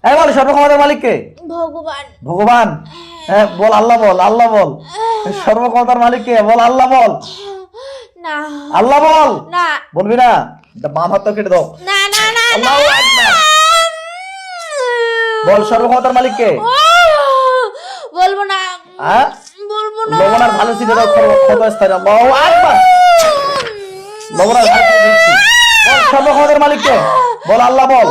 এই বল সর্বক্ষমতার মালিক কে? ভগবান। ভগবান। হ্যাঁ বল, আল্লাহ বল, আল্লাহ বল। সর্বক্ষমতার মালিক কে? বল আল্লাহ বল। না। আল্লাহ বল। না। বলবি না? বাম হাতটা কেটে দাও। না না না। আল্লাহু আকবার। বল সর্বক্ষমতার মালিক কে? বলবো না। হ্যাঁ বলবো না। লবণ আর ভালো ছিটে দাও ক্ষমতা স্থানে। আল্লাহু আকবার। লবণ আর ভালো ছিটে দিচ্ছি। বল সর্বক্ষমতার মালিক কে? বল আল্লাহ বল।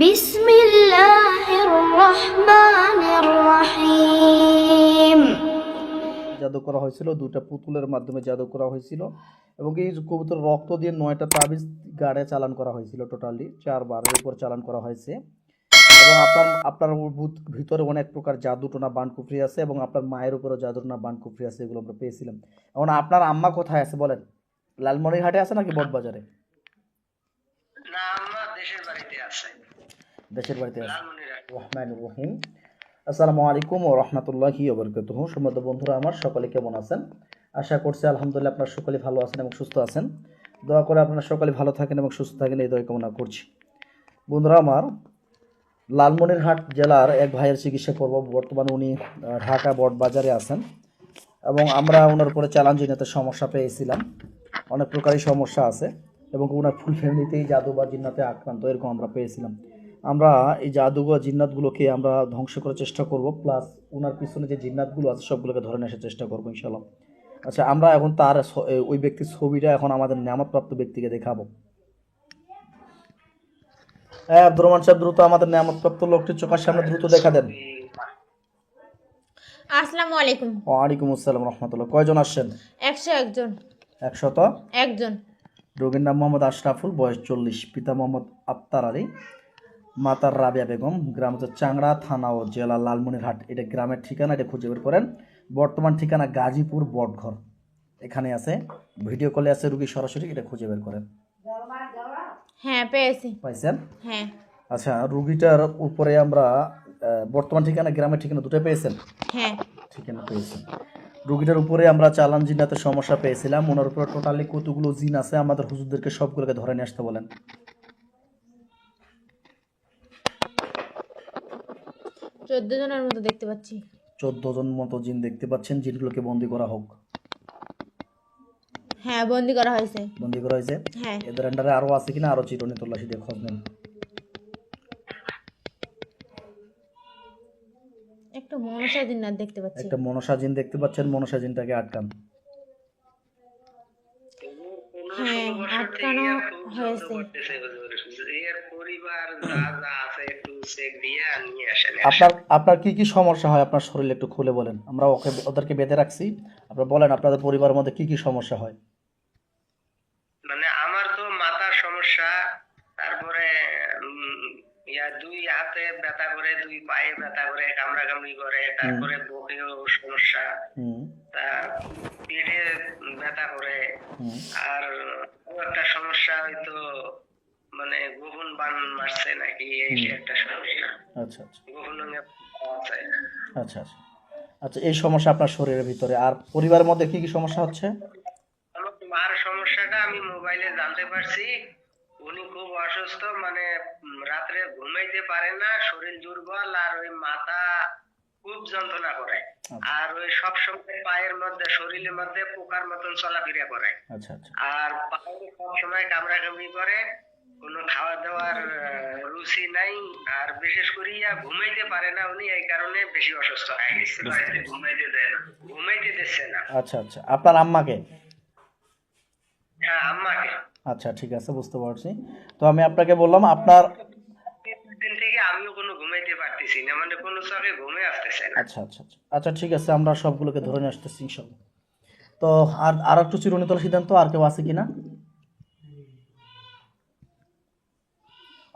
বিসমিল্লাহির রহমানির রহিম। জাদু করা হয়েছিল, দুটো পুতুলের মাধ্যমে জাদু করা হয়েছিল এবং এই কবুতর রক্ত দিয়ে 9টা তাবিজ গাড়ে চালান করা হয়েছিল। টোটালি 4 বারের উপর চালান করা হয়েছে এবং আপনার ভিতরে অনেক প্রকার জাদু টোনা বানকুফরি আছে এবং আপনার মায়ের উপরও জাদু টোনা বানকুফরি আছে, এগুলো আমরা পেয়েছিলাম। এখন আপনার আম্মা কোথায় আছে বলেন? লালমনিরহাটে আছে নাকি বটবাজারে? না, আম্মা দেশের বাড়িতে আছে। দেশের বাড়িতে আছে। লালমনিরহাট। রহমানুর রহিম। আসসালামু আলাইকুম ওয়া রাহমাতুল্লাহি ওয়া বারাকাতুহু। সম্মানিত বন্ধুরা আমার, সকলে কেমন আছেন? আশা করছি আলহামদুলিল্লাহ আপনারা সকলে ভালো আছেন এবং সুস্থ আছেন। দোয়া করে আপনারা সকলে ভালো থাকেন এবং সুস্থ থাকেন, এই দোয়া কামনা করছি। বন্ধুরা আমার, লালমনিরহাট জেলার এক ভাইয়ের চিকিৎসা করব। বর্তমানে উনি ঢাকা বটবাজারে আছেন এবং আমরা ওনার উপরে চ্যালেঞ্জিনাতে সমস্যা পেয়েছিলাম। অনেক প্রকারই সমস্যা আছে এবং ওনার ফুল ফ্যামিলিতেই জাদু বা জিন্নাতে আক্রান্ত, এরকম আমরা পেয়েছিলাম। আমরা এই জাদু বা জিন্নাতগুলোকে আমরা ধ্বংস করার চেষ্টা করব, প্লাস ওনার পিছনে যে জিন্নাতগুলো আছে সবগুলোকে ধরে নিয়ে আসার চেষ্টা করবো ইনশাল্লাহ। আচ্ছা, আমরা এখন তার ওই ব্যক্তির ছবিটা এখন আমাদের নিয়ামতপ্রাপ্ত ব্যক্তিকে দেখাবো। হ্যাঁ আব্দুর রহমান সাহেব, দ্রুত আমাদের নিয়ামতপ্রাপ্ত লোকটির চোখের সামনে দ্রুত দেখা দেন। আসসালামু আলাইকুম। ওয়ালাইকুম আসসালাম রহমতুল্লাহ। কয়জন আসছেন? 101 জন। 101 জন। রোগীর নাম মোহাম্মদ আশরাফুল, বয়স 40, পিতা মোহাম্মদ আত্তার আলী, মাতার রাবিয়া বেগম, গ্রাম হচ্ছে চাংড়া, থানা ও জেলা লালমনিরহাট। এটা গ্রামের ঠিকানা, এটা খুঁজে বের করেন। বর্তমান ঠিকানা গাজীপুর বটঘর, এখানে আছে। ভিডিও কলে আছে রুগী সরাসরি, এটা খুঁজে বের করেন। হ্যাঁ পেয়েছি। পাইছেন? হ্যাঁ। আচ্ছা, রুগীটার উপরে আমরা বর্তমান ঠিকানা গ্রামের ঠিকানা দুটো পেয়েছেন? হ্যাঁ ঠিকানা পেয়েছেন। রুগীটার উপরে আমরা চালান জিনাতে সমস্যা পেয়েছিলাম। ওনার উপরে টোটালি কতগুলো জিন আছে আমাদের হুজুরদেরকে সবগুলোকে ধরে নিয়ে আসতে বলেন। 14 জনের মতো দেখতে পাচ্ছি। 14 জন মতো জিন দেখতে পাচ্ছেন। জিনগুলোকে বন্দি করা হোক। হ্যাঁ বন্দি করা হয়েছে। বন্দি করা হয়েছে। হ্যাঁ। এদের আন্ডারে আরো আছে কিনা আরো চিরুনি তল্লাশি দিয়ে খোঁজ নেন। একটা মনসা জিন্নাত দেখতে পাচ্ছি। একটা মনসা জিন দেখতে পাচ্ছেন, মনসা জিনটাকে আটকান। হ্যাঁ আটকানো হয়েছে। আপনার কি কি সমস্যা হয় আপনার শরীরে একটু খুলে বলেন। আমরা ওদেরকে বেঁধে রাখছি, আপনারা বলেন আপনাদের পরিবারের মধ্যে কি কি সমস্যা হয়। মানে আমার তো মাথার সমস্যা, তারপরে দুই হাতে ব্যথা করে, দুই পায়ে ব্যথা করে, কামড়াকামড়ি করে, তারপরে বুকেও সমস্যা, তা পেটে ব্যথা করে, আর একটা সমস্যা হয়তো মানে গোপন বান মারছে নাকি, এই একটা সমস্যা। আচ্ছা আচ্ছা গোপন আচ্ছা আচ্ছা আচ্ছা, এই সমস্যা আপনার শরীরের ভিতরে। আর পরিবারের মধ্যে কি কি সমস্যা হচ্ছে? আমার মার সমস্যাটা আমি মোবাইলে জানতে পারছি। উনি খুব অসুস্থ, মানে রাত্রে ঘুমাইতে পারে না, শরীর দুর্বল, আর ওই মাথা খুব যন্ত্রণা করে, আর ওই সবসময় পায়ের মধ্যে, শরীরের মধ্যে পোকার মতন চলাফেরা করে। আচ্ছা আচ্ছা আর পায়ে সবসময় কামড়াকামড়ি করে, কোনো খাওয়া দাওয়ার রুচি নাই, আর বিশেষ করিয়া ঘুমাইতে পারে না উনি, এই কারণে বেশি অসুস্থ হয়ে গেছে। ঘুমাইতে দেয় না, ঘুমাইতে দিচ্ছে না। আচ্ছা আচ্ছা, আপনার আম্মাকে? হ্যাঁ আম্মাকে। আচ্ছা ঠিক আছে, বুঝতে পারছি। তো আমি আপনাকে বললাম আপনার দিন থেকে আমিও কোনো ঘুমাইতে পারতেছি না, মানে কোনো চোখে ঘুমে আসতেছে না। আচ্ছা আচ্ছা আচ্ছা আচ্ছা ঠিক আছে, আমরা সবগুলোকে ধরে নিয়ে আসতেছি ইনশাল্লাহ। তো আর একটু চিরুনি তোলা সিদ্ধান্ত, আর কেউ আছে কিনা?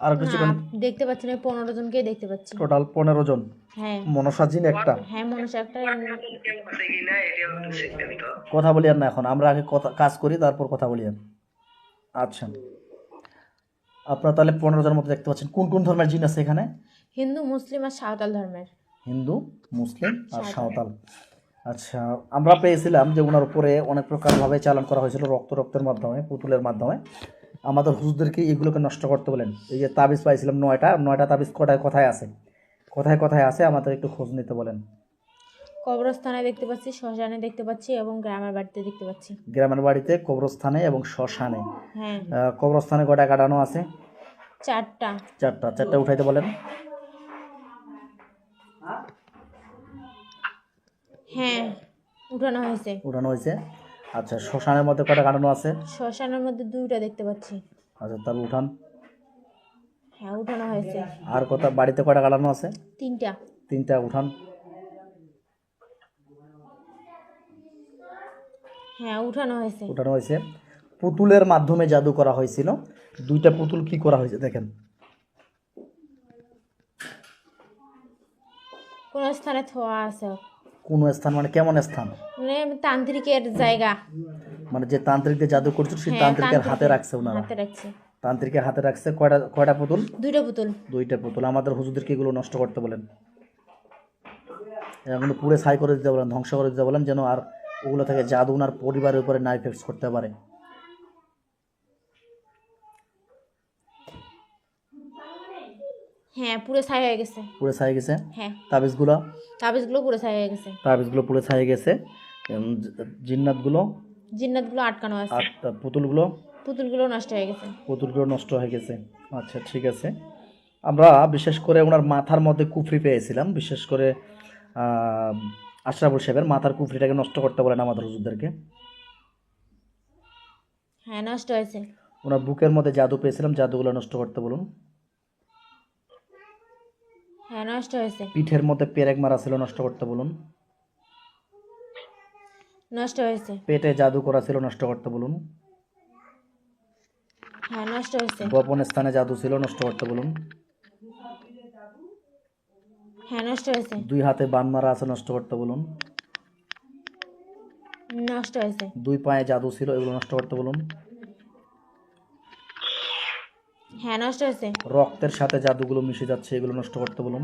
আর একটু চিরুনি দেখতে পাচ্ছি না, 15 জনকে দেখতে পাচ্ছি। টোটাল 15 জন। হ্যাঁ। মনসা জিন একটা? হ্যাঁ মনসা একটা। কেউ আছে কিনা এটাও একটু সিদ্ধান্ত। কথা বলি আর না, এখন আমরা আগে কাজ করি, তারপর কথা বলি আর। আচ্ছা, আপনারা তাহলে 15 জনের মতো দেখতে পাচ্ছেন। কোন কোন ধর্মের জিন আছে এখানে? হিন্দু, মুসলিম আর সাঁওতাল ধর্মের। হিন্দু, মুসলিম আর সাঁওতাল। আচ্ছা, আমরা পেয়েছিলাম যে ওনার উপরে অনেক প্রকারভাবে চালান করা হয়েছিল, রক্তের মাধ্যমে, পুতুলের মাধ্যমে। আমাদের হুজুরদেরকে এগুলোকে নষ্ট করতে বলেন। এই যে তাবিজ পাইছিলাম 9টা তাবিজ কোথায় আছে, কোথায় আছে আমাদের একটু খোঁজ নিতে বলেন। কবরস্থানে দেখতে পাচ্ছি, শ্মশানে দেখতে পাচ্ছি এবং গ্রামের বাড়িতে দেখতে পাচ্ছি। গ্রামের বাড়িতে, কবরস্থানে এবং শ্মশানে। হ্যাঁ। কবরস্থানে কয়টা কাটানো আছে? 4টা। 4টা উঠাইতে বলেন। হ্যাঁ, উঠানো হয়েছে। আচ্ছা, শ্মশানের মধ্যে কয়টা কাটানো আছে? শ্মশানের মধ্যে 2টা দেখতে পাচ্ছি। আচ্ছা, তাহলে উঠান। হ্যাঁ, উঠানো হয়েছে। আর বাড়িতে কয়টা কাটানো আছে? 3টা। 3টা উঠান। হ্যাঁ, উঠানো হয়েছে। পুতুলের মাধ্যমে জাদু করা হয়েছিল। 2টা পুতুল কি করা হয়েছে দেখেন। কোন স্থানে থোয়া আছে? কোন স্থান মানে কেমন স্থান? মানে তান্ত্রিকের জায়গা। মানে যে তান্ত্রিকদের জাদু করছিল সেই হ্যাঁ, তান্ত্রিকের হাতে রাখছে ওনারা। হাতে রাখছে। তান্ত্রিকের হাতে রাখছে। কয়টা পুতুল? 2টা পুতুল। 2টা পুতুল। আমাদের হুজুরদেরকে এগুলো নষ্ট করতে বলেন, এগুলো পুড়ে ছাই করে দিতে বলেন, ধ্বংস করে দিতে বলেন, যেন আর ওগুলো থেকে জাদু ওনার পরিবারের উপরে না ইফেক্ট করতে পারে। হ্যাঁ, পুরো ছাই হয়ে গেছে। পুড়ে ছাই গেছে। হ্যাঁ, তাবিজগুলো পুরো ছাই হয়ে গেছে। পুড়ে ছাই গেছে। জিন্নাতগুলো আটকানো আছে। আর পুতুলগুলো পুতুলগুলো নষ্ট হয়ে গেছে। আচ্ছা, ঠিক আছে। আমরা বিশেষ করে ওনার মাথার মধ্যে কুফরি পেয়েছিলাম, বিশেষ করে আশরাফুল সাহেবের মাথার কুফরিটাকে নষ্ট করতে বলেন আমাদের হুজুরদেরকে। হ্যাঁ, নষ্ট হয়েছে। ওনার বুকের মধ্যে জাদু পেয়েছিলাম, জাদুগুলো নষ্ট করতে বলুন। হ্যাঁ, নষ্ট হয়েছে। পিঠের মধ্যে পেরেক মারা ছিল, নষ্ট করতে বলুন। নষ্ট হয়েছে। পেটে জাদু করা ছিল, নষ্ট করতে বলুন। হ্যাঁ, নষ্ট হয়েছে। গোপন স্থানে জাদু ছিল, নষ্ট করতে বলুন। হ্যাঁ, নষ্ট হয়েছে। 2 হাতে বান মারা আছে, নষ্ট করতে বলুন। নষ্ট হয়েছে। 2 পায়ে জাদু ছিল, এগুলো নষ্ট করতে বলুন। হ্যাঁ, নষ্ট হয়েছে। রক্তের সাথে জাদুগুলো মিশে যাচ্ছে, এগুলো নষ্ট করতে বলুন।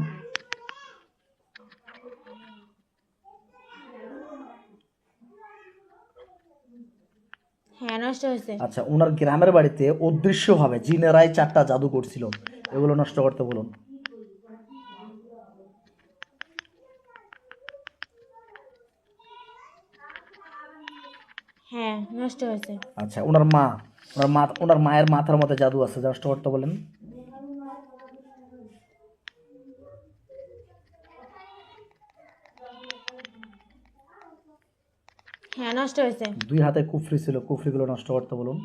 হ্যাঁ, নষ্ট হয়েছে। আচ্ছা, ওনার গ্রামের বাড়িতে অদৃশ্যভাবে জিনেরাই 4টা জাদু করছিল, এগুলো নষ্ট করতে বলুন। হ্যাঁ, নষ্ট হয়েছে। আচ্ছা, ওনার মায়ের মাথার মধ্যে জাদু আছে, নষ্ট করতে বলেন। হ্যাঁ, নষ্ট হয়েছে। 2 হাতে কুফরি ছিল, কুফরিগুলো নষ্ট করতে বলুন।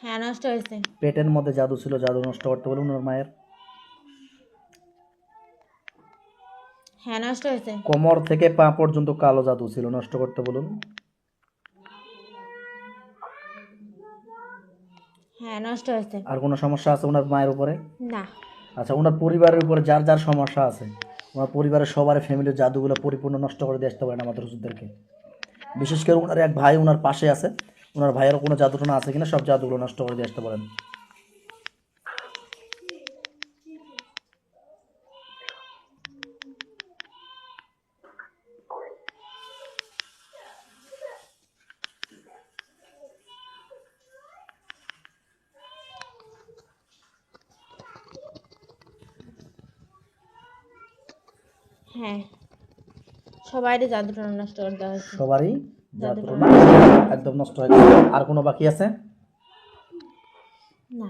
হ্যাঁ, নষ্ট হয়েছে। পেটের মধ্যে জাদু ছিল, জাদু নষ্ট করতে বলুন ওনার মায়ের। হ্যাঁ, নষ্ট হয়েছে। কোমর থেকে পা পর্যন্ত কালো জাদু ছিল, নষ্ট করতে বলুন। হ্যাঁ, নষ্ট হয়েছে। আর কোনো সমস্যা আছে ওনার মায়ের উপরে? না। আচ্ছা, ওনার পরিবারের উপরে যার যার সমস্যা আছে, ওনার পরিবারের সবার ফ্যামিলির জাদুগুলো পরিপূর্ণ নষ্ট করে দিয়ে আসতে পারেন আমাদের হুজুরদেরকে। বিশেষ করে ওনার এক ভাই ওনার পাশে আছে, ওনার ভাইয়ের কোনো জাদুটনা আছে কিনা সব জাদুগুলো নষ্ট করে দিয়ে আসতে পারেন। হ্যাঁ, সবারই জাদুটা নষ্ট করে দেওয়া হয়েছে। সবারই জাদুটনা একদম নষ্ট হয়ে গেছে। আর কোনো বাকি আছে? না।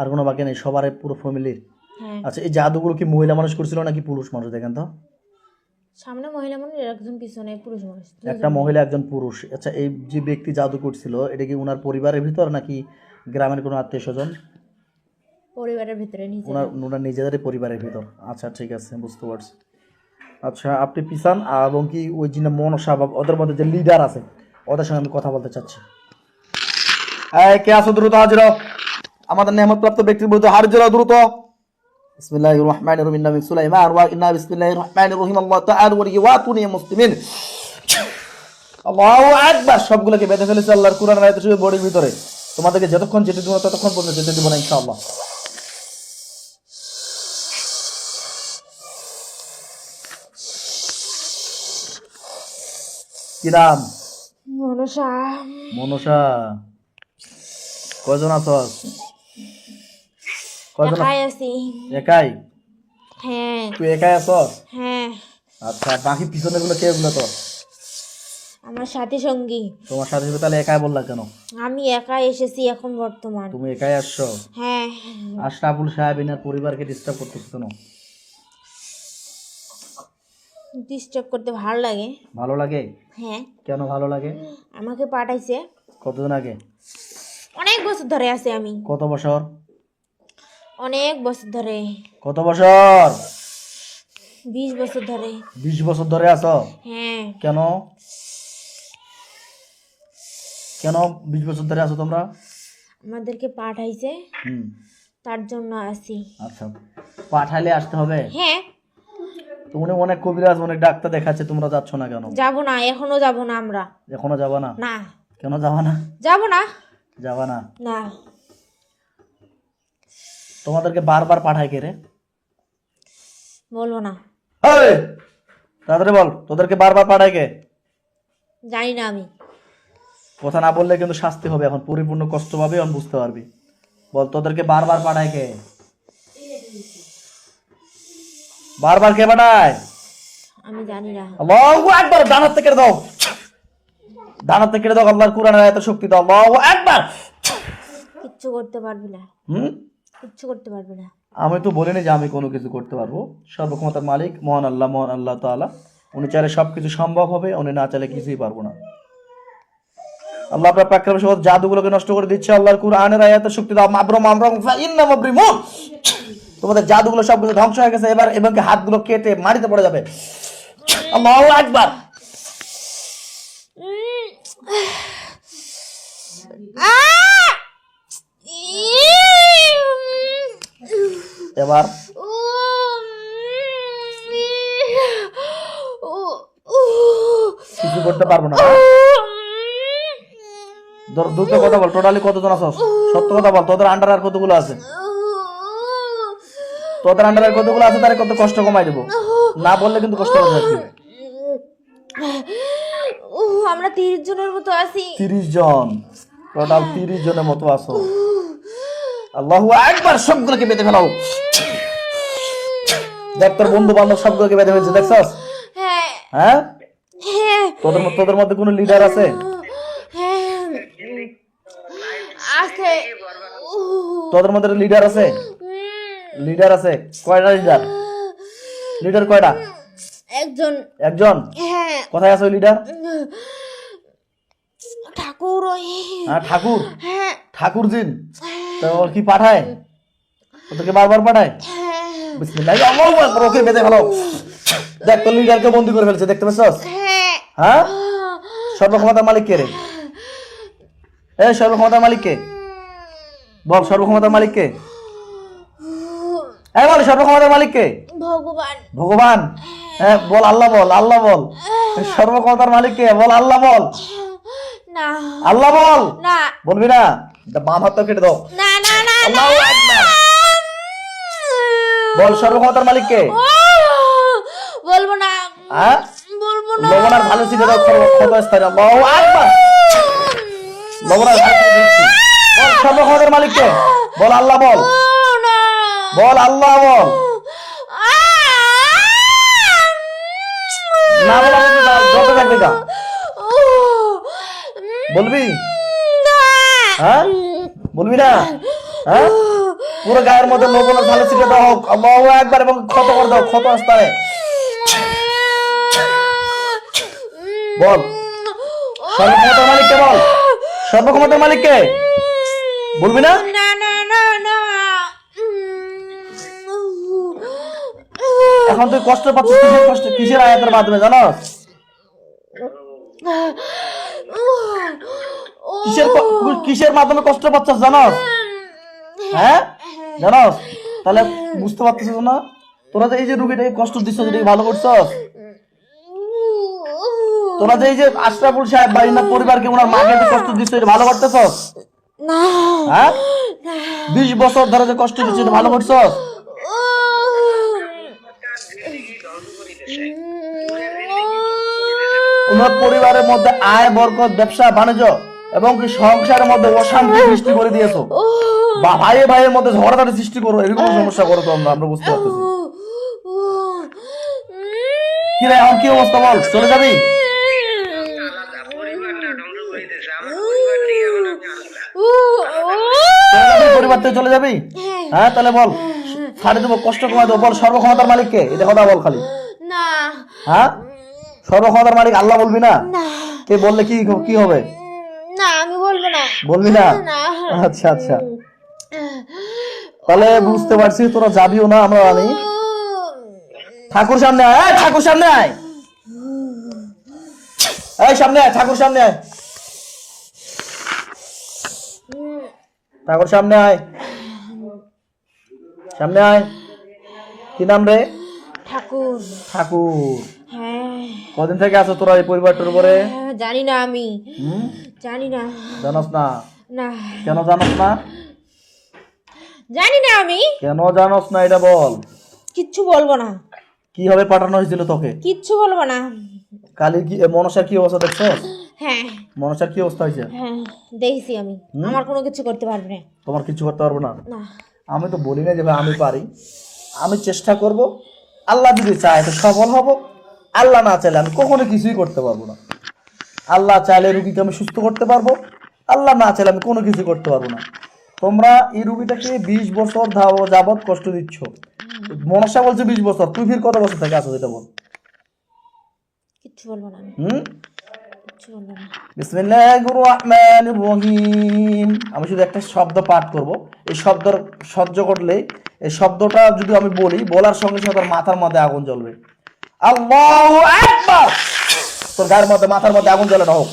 আর কোনো বাকি নেই, সবারই পুরো ফ্যামিলির। হ্যাঁ। আচ্ছা, এই জাদুগুলো কি মহিলা মানুষ করছিল নাকি পুরুষ মানুষ? দেখেন তো, সামনে মহিলা মানুষ, একজন পিছনে পুরুষ মানুষ। একটা মহিলা একজন পুরুষ। আচ্ছা, এই যে ব্যক্তি জাদু করছিল এটা কি ওনার পরিবারের ভিতর নাকি গ্রামের কোনো আত্মীয় স্বজন? পরিবারের ভিতরে ওনার নিজেদেরই পরিবারের ভিতর। আচ্ছা, ঠিক আছে, বুঝতে পারছি। আচ্ছা, আপনি পিছান এবং কি ওই যে মনসা বা ওদের মধ্যে যে লিডার আছে ওদের সঙ্গে আমি কথা বলতে চাচ্ছি। কে আসো, দ্রুত হাজির হও। আমাদের নেহমতপ্রাপ্ত ব্যক্তির বিরুদ্ধে হাজির হও দ্রুত। বিসমিল্লাহির রহমানির রহিম। নামি সুলাইমান ওয়া ইন্না বিসমিল্লাহির রহমানির রহিম। আল্লাহ তাআলা ওয়া ইয়াতুনি মুসলিমিন। আল্লাহু আকবার। সবগুলোকে বেঁধে ফেলেছে আল্লাহর কুরআন আয়াত শরীফ বডির ভিতরে। তোমাদেরকে যতক্ষণ যেতে দিব ততক্ষণ পর্যন্ত যেতে দিব না ইনশাআল্লাহ। কি নাম? মনসা। মনসা, কয়জন আছস? কয়জন? একাই আছি। একাই? হ্যাঁ। তুই একাই আছস? হ্যাঁ। আচ্ছা, বাকি পিছনে গুলো কে গুলো তোর? আমার সাথী সঙ্গী। তোমার সাথে সাথে তাহলে একাই বললা কেন? আমি একাই এসেছি এখন বর্তমান। তুমি একাই আসছো? হ্যাঁ। আশরাফুল সাহেব এনার পরিবারকে ডিস্টার্ব করতেছো কেন? ডিস্টার্ব করতে ভালো লাগে। ভালো লাগে? হ্যাঁ। কেন ভালো লাগে? আমাকে পাঠাইছে কতদিন আগে? অনেক বছর ধরে আছি আমি। কত বছর? অনেক বছর ধরে। কত বছর? 20 বছর ধরে। 20 বছর ধরে আছো? হ্যাঁ। কেন কেন 20 বছর ধরে আছো তোমরা? আমাদেরকে পাঠাইছে, হুম, তার জন্য আছি। আচ্ছা, পাঠাইলে আসতে হবে? হ্যাঁ। তুমি অনেক কবিরাজ অনেক ডাক্তার দেখাচ্ছে, তোমরা যাচ্ছ না কেন? যাব না, এখনো যাব না আমরা। এখনো যাবা না? না। কেন যাবা না? যাব না। যাবা না? না। তোমাদেরকে বারবার পাঠায় কে রে? বলবো না। এই, তাড়াতাড়ি বল, তোদেরকে বারবার পাঠায় কে? জানি না আমি। কথা না বললে কিন্তু শাস্তি হবে, এখন পরিপূর্ণ কষ্ট পাবে, এখন বুঝতে পারবি। বল, তোদেরকে বারবার পাঠায় কে? বারবার কে পাঠায়? আমি জানি না। আল্লাহু আকবার, ডানার থেকে কেটে দাও, ডানার থেকে কেটে দাও, আল্লাহর কোরআনের আয়াতের শক্তি দাও, আল্লাহু আকবার। কিচ্ছু করতে পারবি না। কিচ্ছু করতে পারবি না। আমি তো বলিনি যে আমি কোনো কিছু করতে পারবো। সর্বক্ষমতার মালিক মহান আল্লাহ তাআলা, উনি চাইলে সবকিছু সম্ভব হবে, উনি না চাইলে কিছুই পারবো না। আল্লাহ আপনার প্রাকৃতিক সব জাদুগুলোকে নষ্ট করে দিচ্ছে, আল্লাহর কুরআনের আয়াতের শক্তি দাও, মাবরুম আমরুম ফাইন্না মাবরিমুন। তোমাদের জাদুগুলো সবগুলো ধ্বংস হয়ে গেছে, এবার এবং হাতগুলো কেটে মাটিতে পড়ে যাবে। আল্লাহু আকবার। এবার কিছু করতে পারবো না। দ্রুত কথা বল, টোটালি কতজন আছস? সত্য কথা বল, তোদের আন্ডার আর কতগুলো আছে? তোদের আন্ডার আর কতগুলো আছে, তারে কত কষ্ট কমাই দেবো, না বললে কিন্তু কষ্ট হবে। আমরা 30 জনের মতো আছি। 30 জন? টোটাল 30 জনের মতো আছো? আল্লাহু আকবার, সবগুলোকে বেঁধে ফেলাও। দেখ, তোর বন্ধু বান্ধব সবগুলোকে বেঁধে ফেলছে, দেখছস? হ্যাঁ। হ্যাঁ, হ্যাঁ। তোদের মধ্যে কোনো লিডার আছে? হ্যাঁ। আছে। তোদের মধ্যে লিডার আছে? লিডার আছে? কয়টা লিডার? লিডার কয়টা? একজন। একজন? হ্যাঁ। কোথায় আছে ওই লিডার? ঠাকুর। হ্যাঁ, ঠাকুর? হ্যাঁ। ঠাকুর জিন? তো ওর কি পাঠায়? ওদেরকে বারবার পাঠায়? বিসমিল্লাহ, আল্লাহু আকবার, ওকে বেঁধে ফেলাও। দেখ, তোর লিডারকে বন্দি করে ফেলছে, দেখতে পাচ্ছস? হ্যাঁ, সর্বক্ষমতার মালিক কে রে? এই সর্বক্ষমতার মালিক কে? বল, সর্বক্ষমতার মালিক কে? এই বল, সর্বক্ষমতার মালিক কে? ভগবান। ভগবান? হ্যাঁ, বল আল্লাহ, বল আল্লাহ বল। সর্বক্ষমতার মালিক কে? বল আল্লাহ বল। না। আল্লাহ বল। না। বলবি না? বাম হাতটা কেটে দাও। না না না। আল্লাহু আকবার। বল, সর্বক্ষমতার মালিক কে? বলবো না। হ্যাঁ, বলবো না। লবণ আর ভালো ছিটে দাও ক্ষতস্থানে। আল্লাহু আকবার। লবণ আর ভালো ছিটে দিচ্ছি। বল, সর্বক্ষমতার মালিক কে? বল আল্লাহ বল। বল আল্লাহ বল। না বলা যত থাকবে তা বলবি? হ্যাঁ, বলবি না? হ্যাঁ, পুরো গায়ের মধ্যে লবণ আর ভালো ছিটে দাও, আল্লাহু আকবার, এবং ক্ষত করে দাও ক্ষতস্থানে। বল, সর্বক্ষমতার মালিক কে? বল, সর্বক্ষমতার মালিক কে? বলবি না? না না না না। এখন তুই কষ্ট পাচ্ছিস, কিসের কষ্ট? কিসের আয়াতের মাধ্যমে জানোস? কিসের মাধ্যমে কষ্ট পাচ্ছিস জানোস? হ্যাঁ, জানোস? তাহলে বুঝতে পারতেছিস না? তোরা যে এই যে রুগীটাকে কষ্ট দিচ্ছ, যেটাকে ভালো করছস, তোরা যে এই যে আশরাফুল সাহেব বা ইনার পরিবারকে, ওনার মাকে যে কষ্ট দিচ্ছ, এটা ভালো করতেছস? না। হ্যাঁ, 20 বছর ধরে যে কষ্ট দিচ্ছ, এটা ভালো করছস? তোমার পরিবারের মধ্যে আয় বরকত ব্যবসা বাণিজ্য এবং কি সংসারের মধ্যে অশান্তি সৃষ্টি করে দিয়েছো বা ভাই ভাইয়ের মধ্যে ঝগড়াঝাটি সৃষ্টি করো, এরকম সমস্যা করো তো আমরা বুঝতে পারতেছি। কি রে এখন কি অবস্থা বল, চলে যাবি? আলাদা পরিবারটা ধ্বংস করে দিয়েছে আমার পরিবার থেকে এখন আমি আলাদা। চলে যাবি? পরিবার থেকে চলে যাবি? হ্যাঁ তাহলে বল, ছাড়ে দেবো, কষ্ট কমাই দেবো, বল সর্বক্ষমতার মালিক কে, এটা কথা বল খালি। না হ্যাঁ সর্বক্ষমতার মালিক আল্লাহ বলবি না? না কে বললে কি কি হবে? না আমি বলবো না। বলবি না? না আচ্ছা আচ্ছা, তাহলে বুঝতে পারছি তোরা যাবিও না, আমরা জানি। ঠাকুর সামনে আয়, এই ঠাকুর সামনে আয়, এই সামনে আয়, ঠাকুর সামনে আয়, ঠাকুর সামনে আয়, সামনে আয়। কি নাম রে? ঠাকুর। ঠাকুর। হ্যাঁ কদিন থেকে আছো তোরা এই পরিবারটার উপরে? জানি না আমি, হুম, জানি না। জানোস না? না কেন জানোস না? জানি না আমি, কেন জানোস না এটা বল। কিচ্ছু বলবো না, কিভাবে পাঠানো হয়েছিল তোকে? কিচ্ছু বলবো না। কালি কি মনসার কি অবস্থা দেখছো? হ্যাঁ মনসার কি অবস্থা হয়েছে? হ্যাঁ দেখেছি আমি, আমার কোনো কিছু করতে পারবে না। তোমার কিছু করতে পারবো না? না আমি তো বলি না যে ভাই আমি পারি, আমি চেষ্টা করব, আল্লাহ যদি চায় তো সফল হব, আল্লাহ না চাইলে আমি কখনো কিছুই করতে পারবো না। আল্লাহ চাইলে রুগীকে আমি সুস্থ করতে পারবো, আল্লাহ না চাইলে আমি কোনো কিছু করতে পারবো না। তোমরা এই রুগীটাকে 20 বছর যাবৎ কষ্ট দিচ্ছ, মনসা বলছে 20 বছর, তুই ফির কত বছর থেকে আছো এটা বল। কিচ্ছু বলবো না আমি, হুম, কিচ্ছু বলবো না। বিসমিল্লাহির রহমানির রহিম। আমি শুধু একটা শব্দ পাঠ করব, এই শব্দর সহ্য করলে, এই শব্দটা যদি আমি বলি, বলার সঙ্গে সঙ্গে তোর মাথার মধ্যে আগুন জ্বলবে। আল্লাহু আকবার। তোর গায়ের মধ্যে মাথার মধ্যে আগুন জ্বলে না হোক।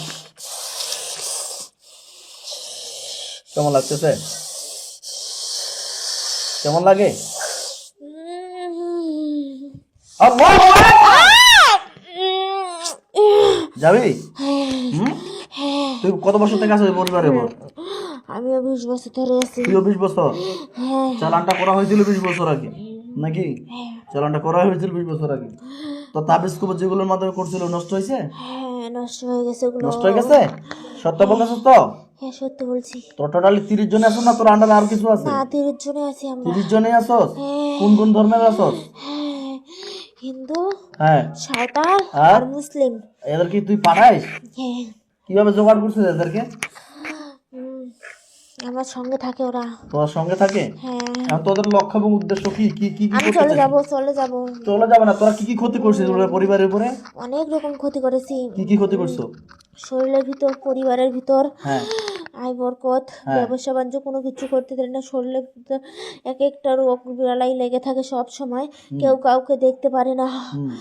কেমন লাগতেছে? কেমন লাগে? আল্লাহু আকবার। যাবি? হুম, তুই কত বছর থেকে আছিস পরিবারের উপর? আমিও 20 বছর ধরে আছি। তুইও 20 বছর? হ্যাঁ চালানটা করা হয়েছিল 20 বছর আগে নাকি? চালানটা করা হয়েছিল 20 বছর আগে। তো তাবিজ কবজ যেগুলোর মাধ্যমে করছিল নষ্ট হয়েছে? হ্যাঁ নষ্ট হয়ে গেছে ওগুলো। নষ্ট হয়ে গেছে? সত্য বলতেছিস তো? হ্যাঁ সত্যি বলছি। তোর টোটালি 30 জন আছো না তোর আন্ডারে আর কিছু আছে? না 30 জনে আছি আমরা। 30 জনই আছোস? হ্যাঁ। কোন কোন ধর্মের আছোস? হ্যাঁ হিন্দু, হ্যাঁ, সাঁওতাল আর? আর মুসলিম। এদের কি তুই পাঠাইস? হ্যাঁ কিভাবে জোগাড় করছিস এদেরকে? আমার সঙ্গে থাকে ওরা। তোর সঙ্গে থাকে? হ্যাঁ এখন তোদের লক্ষ্য এবং উদ্দেশ্য কি কি কি কি আমি করতে চলে চাস? যাব, চলে যাব। চলে যাবে না, তোরা কি কি ক্ষতি করছিস ওদের পরিবারের উপরে? অনেক রকম ক্ষতি করেছি। কি কি ক্ষতি করছো? শরীরের ভিতর, পরিবারের ভিতর, হ্যাঁ আয় বরকত, হ্যাঁ। ব্যবসা বাণিজ্য কোনো কিছু করতে দেয় না। শরীরের ভিতর এক একটা রোগ বিড়ালাই লেগে থাকে সব সময়, কেউ কাউকে দেখতে পারে না। হুম।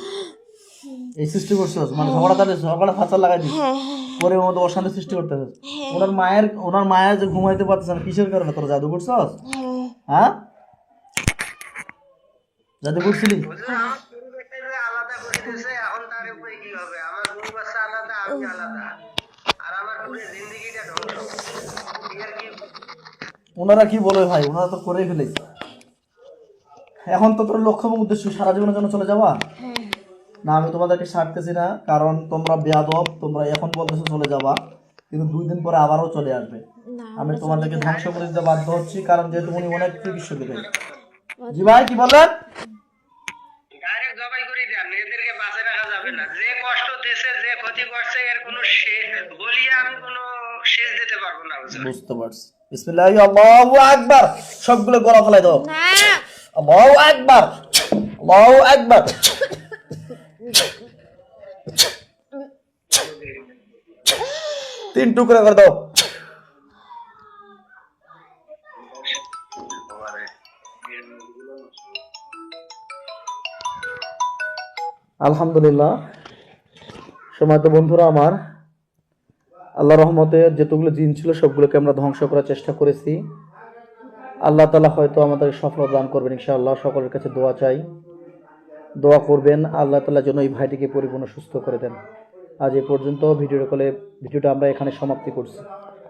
এই সৃষ্টি করছিস মানে ঝগড়া ফাঁসা লাগাই দিস, হ্যাঁ পরে ওর মধ্যে অশান্তি সৃষ্টি করতেছিস। ওনার মায়ের যে ঘুমাইতে পারতেছে না কিসের কারণে? তোরা জাদু করছিস? হ্যাঁ হ্যাঁ জাদু করছিলি? আমার পরিবারটা যে আলাদা করে দিয়েছে, এখন তার উপরে কি হবে? আমার বউ বাচ্চা আলাদা, আমি আলাদা, আর আমার পুরো জিন্দগিটা ধ্বংস। এর কি ওনারা কি বলে ভাই, ওনারা তো করেই ফেলেছে। এখন তো তোর লক্ষ্য এবং উদ্দেশ্য সারা জীবনের জন্য চলে যাওয়া না? আমি তোমাদেরকে ছাড়তেছি না, কারণ তোমরা বেয়াদব, তোমরা এখন বলতেছো চলে যাবা, কিন্তু 2 দিন পরে আবারও চলে আসবে। না আমি তোমাদেরকে ধ্বংস করে দিতে বাধ্য হচ্ছি, কারণ যেহেতু উনি অনেক চিকিৎসক। জি ভাই কি বললেন? ডাইরেক্ট জবাই করে দেন, এদেরকে বাঁচে রাখা যাবে না। যে কষ্ট দিছে, যে ক্ষতি করছে, এর কোনো বলিয়া আমি কোনো শেষ দিতে পারবো না। বুঝতে পারছি। বিসমিল্লাহি আল্লাহু আকবার। সবগুলো গলা ফেলাই দাও। না আল্লাহু আকবার, আল্লাহু আকবার। 3 টুকরা করে দাও। আলহামদুলিল্লাহ। সময়ত বন্ধুরা আমার, আল্লাহ রহমতে যেতগুলো জিন ছিল সবগুলোকে আমরা ধ্বংস করার চেষ্টা করেছি। আল্লাহ তাআলা হয়তো আমাদের সফলতা দান করবেন ইনশাআল্লাহ। সকলের কাছে দোয়া চাই, দোয়া করবেন আল্লাহ তাআলা যেন এই ভাইটিকে পরিপূর্ণ সুস্থ করে দেন। আজ এই পর্যন্ত ভিডিওটা আমরা এখানে সমাপ্তি করছি।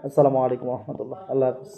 আসসালামু আলাইকুম ওয়া রাহমাতুল্লাহ। আল্লাহ হাফেজ।